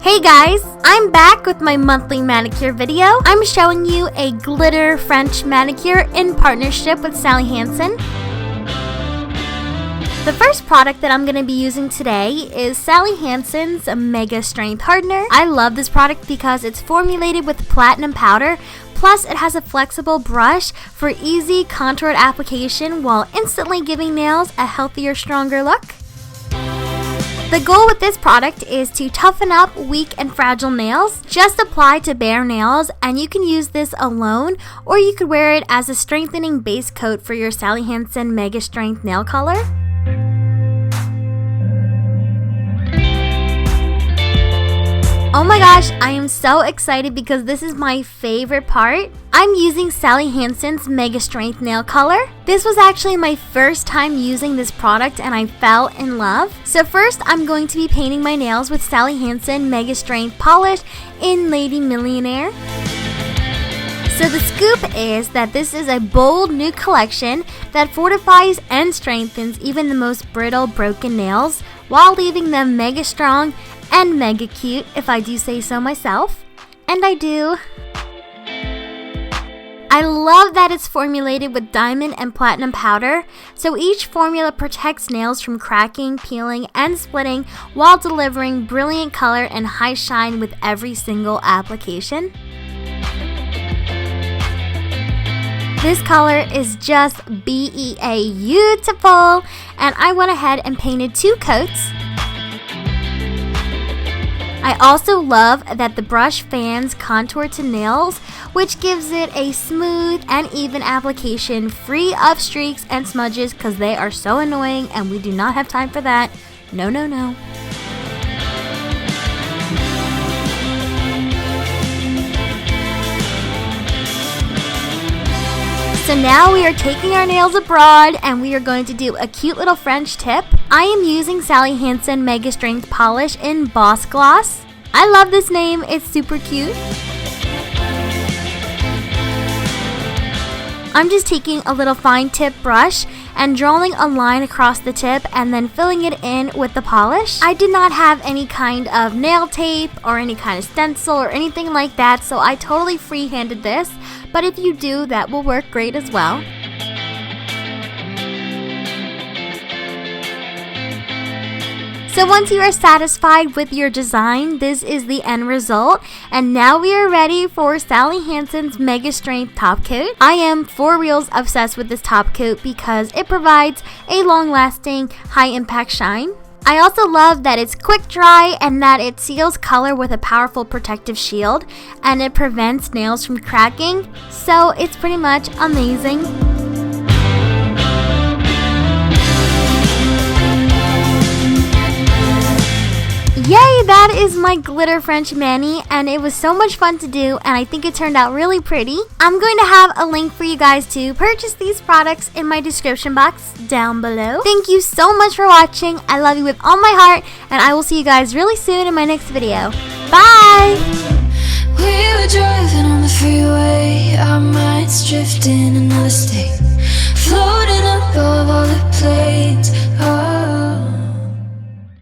Hey guys, I'm back with my monthly manicure video. I'm showing you a glitter French manicure in partnership with Sally Hansen. The first product that I'm going to be using today is Sally Hansen's Mega Strength Hardener. I love this product because it's formulated with platinum powder, plus it has a flexible brush for easy contoured application while instantly giving nails a healthier, stronger look. The goal with this product is to toughen up weak and fragile nails. Just apply to bare nails, and you can use this alone, or you could wear it as a strengthening base coat for your Sally Hansen Mega Strength nail color. Oh my gosh, I am so excited because this is my favorite part. I'm using Sally Hansen's Mega Strength nail color. This was actually my first time using this product and I fell in love. So first, I'm going to be painting my nails with Sally Hansen Mega Strength Polish in Lady Millionaire. So the scoop is that this is a bold new collection that fortifies and strengthens even the most brittle, broken nails while leaving them mega strong and mega cute, if I do say so myself. And I do. I love that it's formulated with diamond and platinum powder, so each formula protects nails from cracking, peeling, and splitting while delivering brilliant color and high shine with every single application. This color is just beautiful, and I went ahead and painted 2 coats. I also love that the brush fans contour to nails, which gives it a smooth and even application free of streaks and smudges because they are so annoying and we do not have time for that. No, no, no. So now we are taking our nails abroad and we are going to do a cute little French tip. I am using Sally Hansen Mega Strength Polish in Boss Gloss. I love this name, it's super cute. I'm just taking a little fine tip brush and drawing a line across the tip and then filling it in with the polish. I did not have any kind of nail tape or any kind of stencil or anything like that, so I totally free-handed this. But if you do, that will work great as well. So once you are satisfied with your design, this is the end result. And now we are ready for Sally Hansen's Mega Strength Top Coat. I am for reals obsessed with this top coat because it provides a long-lasting, high-impact shine. I also love that it's quick dry and that it seals color with a powerful protective shield and it prevents nails from cracking, so it's pretty much amazing. Yay, that is my glitter French mani and it was so much fun to do and I think it turned out really pretty. I'm going to have a link for you guys to purchase these products in my description box down below. Thank you so much for watching. I love you with all my heart and I will see you guys really soon in my next video. Bye! We were driving on the freeway, our minds drifting another state.